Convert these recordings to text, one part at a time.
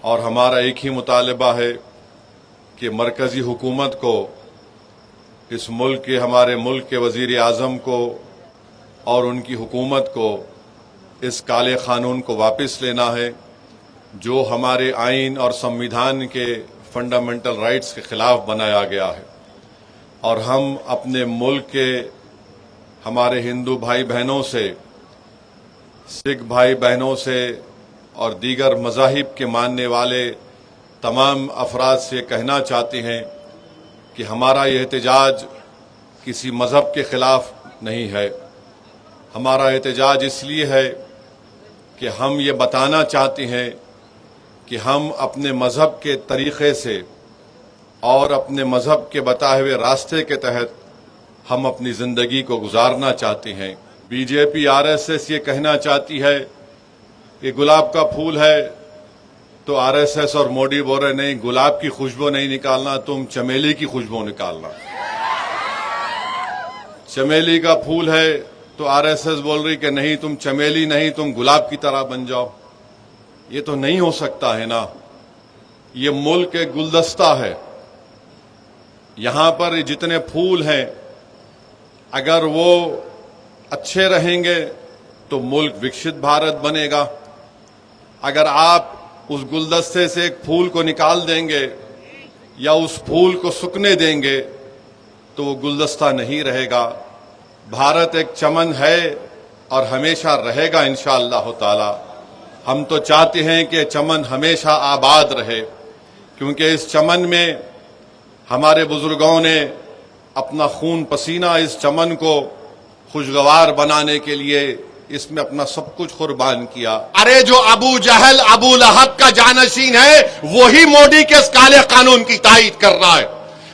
اور ہمارا ایک ہی مطالبہ ہے کہ مرکزی حکومت کو اس ملک کے ہمارے ملک کے وزیر اعظم کو اور ان کی حکومت کو اس کالے قانون کو واپس لینا ہے جو ہمارے آئین اور سمویدھان کے فنڈامنٹل رائٹس کے خلاف بنایا گیا ہے، اور ہم اپنے ملک کے ہمارے ہندو بھائی بہنوں سے، سکھ بھائی بہنوں سے اور دیگر مذاہب کے ماننے والے تمام افراد سے کہنا چاہتے ہیں کہ ہمارا یہ احتجاج کسی مذہب کے خلاف نہیں ہے. ہمارا احتجاج اس لیے ہے کہ ہم یہ بتانا چاہتے ہیں کہ ہم اپنے مذہب کے طریقے سے اور اپنے مذہب کے بتائے ہوئے راستے کے تحت ہم اپنی زندگی کو گزارنا چاہتے ہیں. بی جے پی RSS یہ کہنا چاہتی ہے کہ گلاب کا پھول ہے تو RSS اور مودی بول رہے نہیں، گلاب کی خوشبو نہیں نکالنا، تم چمیلی کی خوشبو نکالنا. چمیلی کا پھول ہے تو RSS بول رہی کہ نہیں، تم چمیلی نہیں، تم گلاب کی طرح بن جاؤ. یہ تو نہیں ہو سکتا ہے نا. یہ ملک ایک گلدستہ ہے، یہاں پر جتنے پھول ہیں اگر وہ اچھے رہیں گے تو ملک وکست بھارت بنے گا. اگر آپ اس گلدستے سے ایک پھول کو نکال دیں گے یا اس پھول کو سکنے دیں گے تو وہ گلدستہ نہیں رہے گا. بھارت ایک چمن ہے اور ہمیشہ رہے گا انشاءاللہ تعالی. ہم تو چاہتے ہیں کہ چمن ہمیشہ آباد رہے، کیونکہ اس چمن میں ہمارے بزرگوں نے اپنا خون پسینہ اس چمن کو خوشگوار بنانے کے لیے اس میں اپنا سب کچھ قربان کیا. ارے جو ابو جہل ابو لہب کا جانشین ہے وہی مودی کے اس کالے قانون کی تائید کر رہا ہے.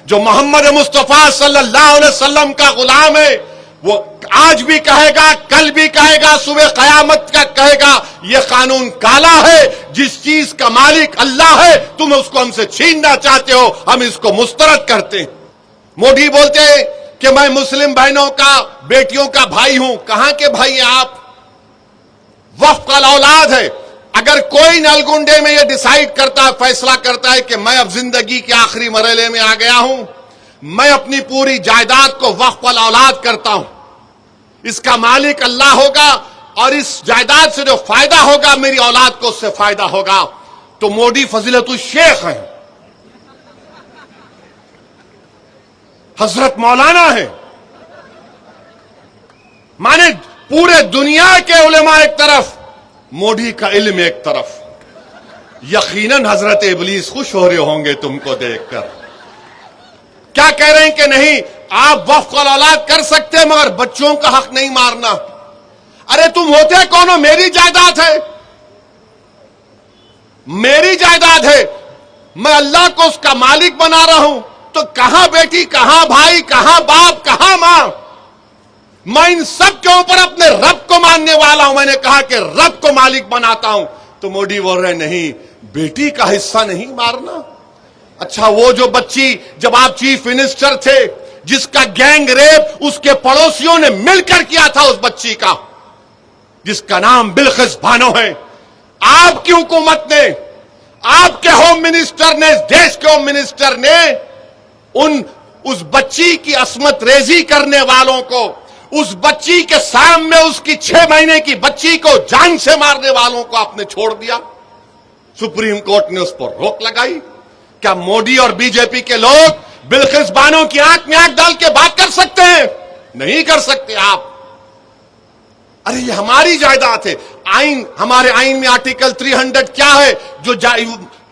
جو محمد مصطفیٰ صلی اللہ علیہ وسلم کا غلام ہے وہ آج بھی کہے گا، کل بھی کہے گا، صبح قیامت کا کہے گا یہ قانون کالا ہے. جس چیز کا مالک اللہ ہے تم اس کو ہم سے چھیننا چاہتے ہو، ہم اس کو مسترد کرتے ہیں. مودی بولتے ہیں کہ میں مسلم بہنوں کا، بیٹیوں کا بھائی ہوں. کہاں کے بھائی ہیں آپ؟ وفق کا اولاد ہے. اگر کوئی نلگنڈے میں یہ ڈیسائیڈ کرتا ہے، فیصلہ کرتا ہے کہ میں اب زندگی کے آخری مرحلے میں آ گیا ہوں، میں اپنی پوری جائیداد کو وقف الاولاد کرتا ہوں، اس کا مالک اللہ ہوگا اور اس جائیداد سے جو فائدہ ہوگا میری اولاد کو اس سے فائدہ ہوگا. تو مودی فضیلت الشیخ ہیں، حضرت مولانا ہیں. مانے پورے دنیا کے علماء ایک طرف، مودی کا علم ایک طرف. یقیناً حضرت ابلیس خوش ہو رہے ہوں گے تم کو دیکھ کر. کیا کہہ رہے ہیں کہ نہیں آپ وقف الاولاد کر سکتے مگر بچوں کا حق نہیں مارنا. ارے تم ہوتے کون ہو؟ میری جائیداد ہے، میری جائیداد ہے، میں اللہ کو اس کا مالک بنا رہا ہوں. تو کہاں بیٹی، کہاں بھائی، کہاں باپ، کہاں ماں؟ میں ان سب کے اوپر اپنے رب کو ماننے والا ہوں. میں نے کہا کہ رب کو مالک بناتا ہوں. تو مودی بول رہے نہیں، بیٹی کا حصہ نہیں مارنا. اچھا وہ جو بچی جب آپ چیف منسٹر تھے جس کا گینگ ریپ اس کے پڑوسیوں نے مل کر کیا تھا، اس بچی کا جس کا نام بلقیس بانو ہے، آپ کی حکومت نے، آپ کے ہوم منسٹر نے، اس دیش کے ہوم منسٹر نے اس بچی کی عصمت ریزی کرنے والوں کو، اس بچی کے سامنے اس کی 6 مہینے کی بچی کو جان سے مارنے والوں کو آپ نے چھوڑ دیا. سپریم کورٹ نے اس پر روک لگائی. کیا مودی اور بی جے پی کے لوگ بلقیس بانو کی آنکھ میں آنکھ ڈال کے بات کر سکتے ہیں؟ نہیں کر سکتے آپ. ارے یہ ہماری جائیداد ہے. آئین، ہمارے آئین میں آرٹیکل 300 کیا ہے جو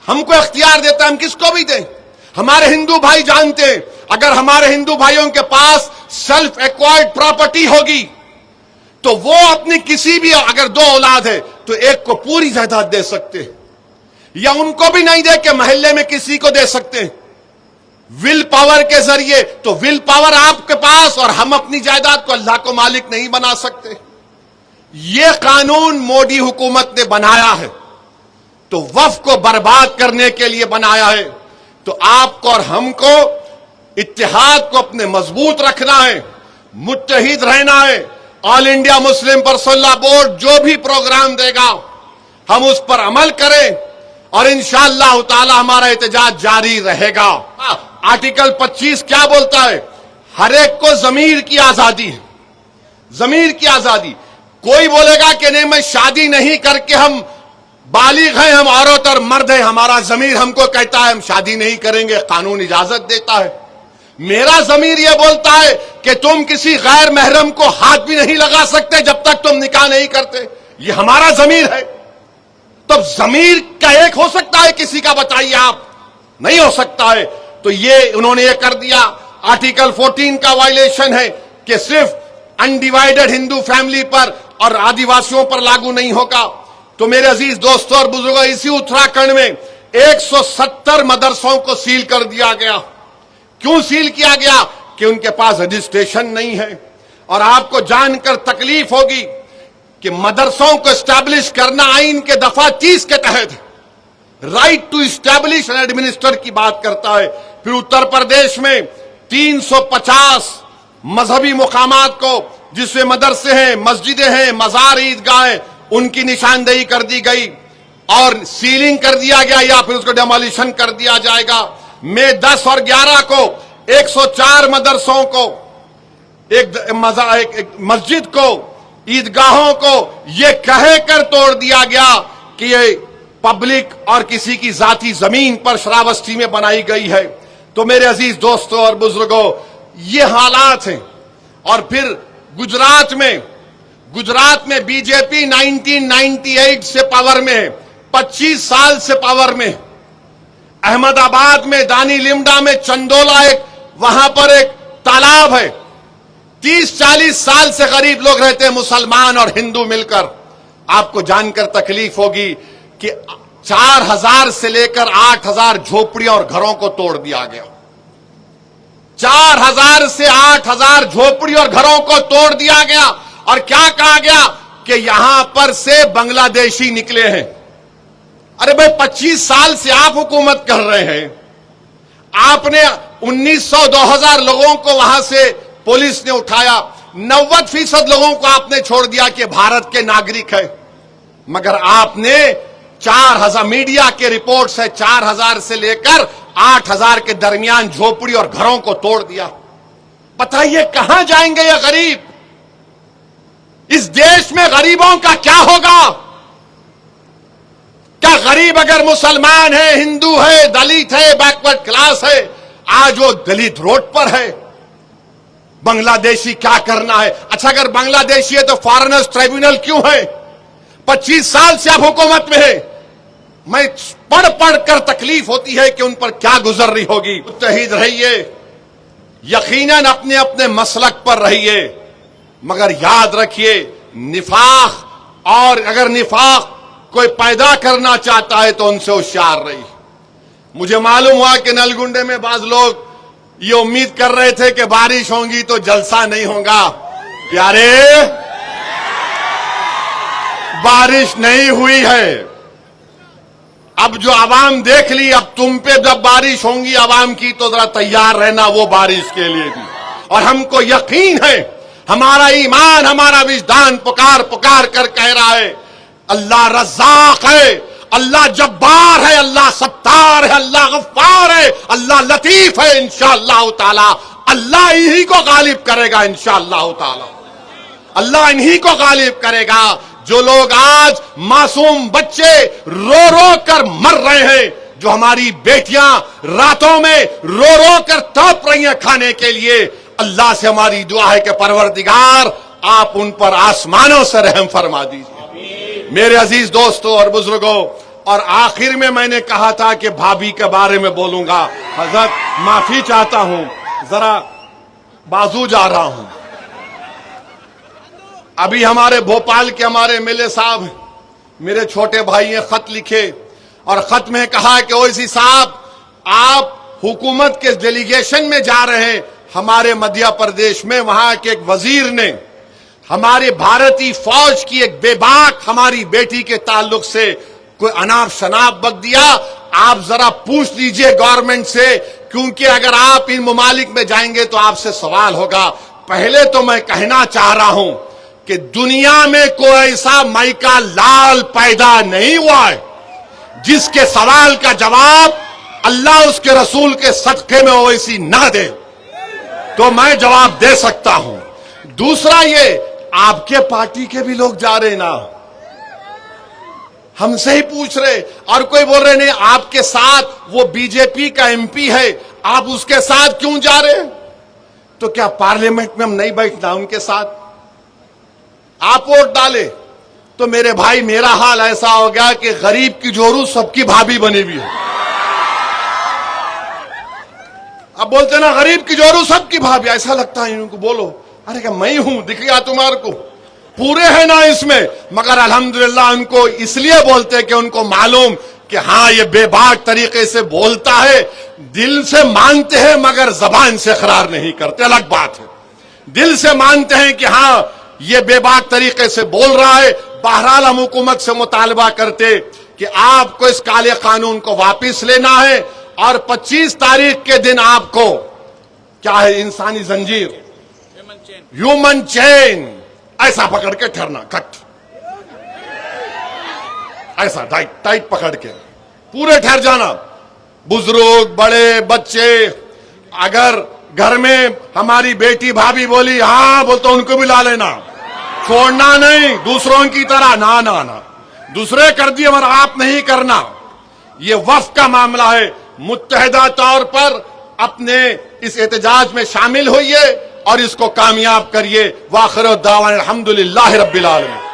ہم کو اختیار دیتا ہے ہم کس کو بھی دیں. ہمارے ہندو بھائی جانتے ہیں اگر ہمارے ہندو بھائیوں کے پاس سیلف ایکوائرڈ پراپرٹی ہوگی تو وہ اپنی کسی بھی، اگر 2 اولاد ہے تو ایک کو پوری جائیداد دے سکتے ہیں، یا ان کو بھی نہیں دے کے محلے میں کسی کو دے سکتے ہیں ول پاور کے ذریعے. تو ول پاور آپ کے پاس، اور ہم اپنی جائیداد کو اللہ کو مالک نہیں بنا سکتے. یہ قانون مودی حکومت نے بنایا ہے تو وقف کو برباد کرنے کے لیے بنایا ہے. تو آپ کو اور ہم کو اتحاد کو اپنے مضبوط رکھنا ہے، متحد رہنا ہے. آل انڈیا مسلم پرسنل لا بورڈ جو بھی پروگرام دے گا ہم اس پر عمل کریں اور انشاءاللہ تعالی ہمارا احتجاج جاری رہے گا۔ آرٹیکل 25 کیا بولتا ہے؟ ہر ایک کو ضمیر کی آزادی ہے، ضمیر کی آزادی۔ کوئی بولے گا کہ نہیں میں شادی نہیں کر کے ہم بالغ ہیں، ہم عورت اور مرد ہیں، ہمارا ضمیر ہم کو کہتا ہے ہم شادی نہیں کریں گے، قانون اجازت دیتا ہے۔ میرا ضمیر یہ بولتا ہے کہ تم کسی غیر محرم کو ہاتھ بھی نہیں لگا سکتے جب تک تم نکاح نہیں کرتے، یہ ہمارا ضمیر ہے۔ تو ضمیر کا ایک ہو سکتا ہے کسی کا؟ بتائیے آپ، نہیں ہو سکتا ہے۔ تو یہ انہوں نے یہ کر دیا۔ آرٹیکل 14 کا وائلیشن ہے کہ صرف انڈیوائیڈڈ ہندو فیملی پر اور آدیواسیوں پر لاگو نہیں ہوگا۔ تو میرے عزیز دوستوں اور بزرگوں، اسی اتراکھنڈ میں 170 مدرسوں کو سیل کر دیا گیا۔ کیوں سیل کیا گیا؟ کہ ان کے پاس رجسٹریشن نہیں ہے۔ اور آپ کو جان کر تکلیف ہوگی کہ مدرسوں کو اسٹیبلش کرنا آئین کے دفعہ 30 کے تحت right to establish and administer کی بات کرتا ہے۔ پھر اتر پردیش میں 350 مذہبی مقامات کو، جس میں مدرسے ہیں، مسجدیں ہیں، مزار، عیدگاہیں، ان کی نشاندہی کر دی گئی اور سیلنگ کر دیا گیا یا پھر اس کو ڈیمولیشن کر دیا جائے گا۔ مئی 10 اور 11 کو 104 مدرسوں کو، ایک مسجد کو، عیدگاہوں کو یہ کہہ کر توڑ دیا گیا کہ یہ پبلک اور کسی کی ذاتی زمین پر شراوستی میں بنائی گئی ہے۔ تو میرے عزیز دوستوں اور بزرگوں، یہ حالات ہیں۔ اور پھر گجرات میں بی جے پی 1998 سے پاور میں ہے، 25 سال سے پاور میں۔ احمد آباد میں، دانی لمڈا میں، چندولا وہاں پر ایک تالاب ہے، 30-40 سال سے غریب لوگ رہتے ہیں، مسلمان اور ہندو مل کر۔ آپ کو جان کر تکلیف ہوگی کہ 4000 سے لے کر 8000 جھوپڑیاں اور گھروں کو توڑ دیا گیا۔ 4000 سے 8000 جھوپڑی اور گھروں کو توڑ دیا گیا۔ اور کیا کہا گیا کہ یہاں پر سے بنگلہ دیشی نکلے ہیں۔ ارے بھائی 25 سال سے آپ حکومت کر رہے ہیں، آپ نے 1900-2000 لوگوں کو وہاں سے پولیس نے اٹھایا، 90% لوگوں کو آپ نے چھوڑ دیا کہ بھارت کے ناگرک ہے، مگر آپ نے 4000، میڈیا کے رپورٹس ہے، 4000 سے لے کر 8000 کے درمیان جھوپڑی اور گھروں کو توڑ دیا۔ بتائیے کہاں جائیں گے یہ غریب؟ اس دیش میں غریبوں کا کیا ہوگا؟ کیا غریب اگر مسلمان ہے، ہندو ہے، دلت ہے، بیکورڈ کلاس ہے، آج وہ دلت روڈ پر ہے؟ بنگلہ دیشی کیا کرنا ہے؟ اچھا اگر بنگلہ دیشی ہے تو فارنرز ٹریبیونل کیوں ہے؟ 25 سال سے اب حکومت میں ہے۔ میں پڑھ کر تکلیف ہوتی ہے کہ ان پر کیا گزر رہی ہوگی۔ متحد رہیے، یقیناً اپنے اپنے مسلک پر رہیے، مگر یاد رکھیے نفاق، اور اگر نفاق کوئی پیدا کرنا چاہتا ہے تو ان سے ہوشیار رہی۔ مجھے معلوم ہوا کہ نلگنڈے میں بعض لوگ یہ امید کر رہے تھے کہ بارش ہوگی تو جلسہ نہیں ہوگا۔ پیارے، بارش نہیں ہوئی ہے۔ اب جو عوام دیکھ لی، اب تم پہ جب بارش ہوں گی عوام کی تو ذرا تیار رہنا وہ بارش کے لیے بھی۔ اور ہم کو یقین ہے، ہمارا ایمان، ہمارا وجدان پکار کر کہہ رہا ہے اللہ رزاق ہے، اللہ جبار ہے، اللہ ستار ہے، اللہ غفار ہے، اللہ لطیف ہے۔ انشاءاللہ تعالی اللہ انہی کو غالب کرے گا، انشاءاللہ تعالی اللہ انہی کو غالب کرے گا۔ جو لوگ آج معصوم بچے رو رو کر مر رہے ہیں، جو ہماری بیٹیاں راتوں میں رو رو کر تڑپ رہی ہیں کھانے کے لیے، اللہ سے ہماری دعا ہے کہ پروردگار آپ ان پر آسمانوں سے رحم فرما دیجیے۔ میرے عزیز دوستوں اور بزرگوں، اور آخر میں نے کہا تھا کہ بھابھی کے بارے میں بولوں گا۔ حضرت معافی چاہتا ہوں، ذرا بازو جا رہا ہوں۔ ابھی ہمارے بھوپال کے ہمارے ایم ایل اے صاحب، میرے چھوٹے بھائی نے خط لکھے، اور خط میں کہا کہ اویسی صاحب آپ حکومت کے ڈیلیگیشن میں جا رہے ہیں ہمارے مدھیہ پردیش میں، وہاں کے ایک وزیر نے ہمارے بھارتی فوج کی ایک بے باک ہماری بیٹی کے تعلق سے کوئی اناپ شناپ بک دیا۔ آپ ذرا پوچھ لیجئے گورنمنٹ سے، کیونکہ اگر آپ ان ممالک میں جائیں گے تو آپ سے سوال ہوگا۔ پہلے تو میں کہنا چاہ رہا ہوں کہ دنیا میں کوئی ایسا مائکا لال پیدا نہیں ہوا ہے جس کے سوال کا جواب اللہ اس کے رسول کے صدقے میں اویسی نہ دے تو میں جواب دے سکتا ہوں. دوسرا یہ آپ کے پارٹی کے بھی لوگ جا رہے نا, ہم سے ہی پوچھ رہے, اور کوئی بول رہے نہیں آپ کے ساتھ وہ بی جے پی کا ایم پی ہے, آپ اس کے ساتھ کیوں جا رہے؟ تو کیا پارلیمنٹ میں ہم نہیں بیٹھنا ان کے ساتھ؟ آپ ووٹ ڈالے تو میرے بھائی میرا حال ایسا ہو گیا کہ غریب کی جورو سب کی بھابھی بنی ہوئی ہے. اب بولتے نا غریب کی جورو سب کی بھابھی, ایسا لگتا ہے ان کو. بولو ارے کہ میں ہوں, دکھ گیا تمہارے کو, پورے ہیں نا اس میں, مگر الحمدللہ ان کو اس لیے بولتے کہ ان کو معلوم کہ ہاں یہ بے باک طریقے سے بولتا ہے, دل سے مانتے ہیں مگر زبان سے اقرار نہیں کرتے, الگ بات ہے. دل سے مانتے ہیں کہ ہاں یہ بے باک طریقے سے بول رہا ہے. بہرحال ہم حکومت سے مطالبہ کرتے کہ آپ کو اس کالے قانون کو واپس لینا ہے, اور 25 تاریخ کے دن آپ کو کیا ہے انسانی زنجیر, ہیومن چین ایسا پکڑ کے ٹھہرنا, کٹ ایسا ٹائٹ پکڑ کے پورے ٹھہر جانا. بزرگ بڑے بچے, اگر گھر میں ہماری بیٹی بھابھی بولی ہاں بول تو ان کو بھی لا لینا, چھوڑنا نہیں دوسروں کی طرح. نہ دوسرے کر دیے مگر آپ نہیں کرنا. یہ وقت کا معاملہ ہے, متحدہ طور پر اپنے اس احتجاج میں شامل ہوئیے اور اس کو کامیاب کریے. وآخر دعوانا الحمدللہ رب العالمین.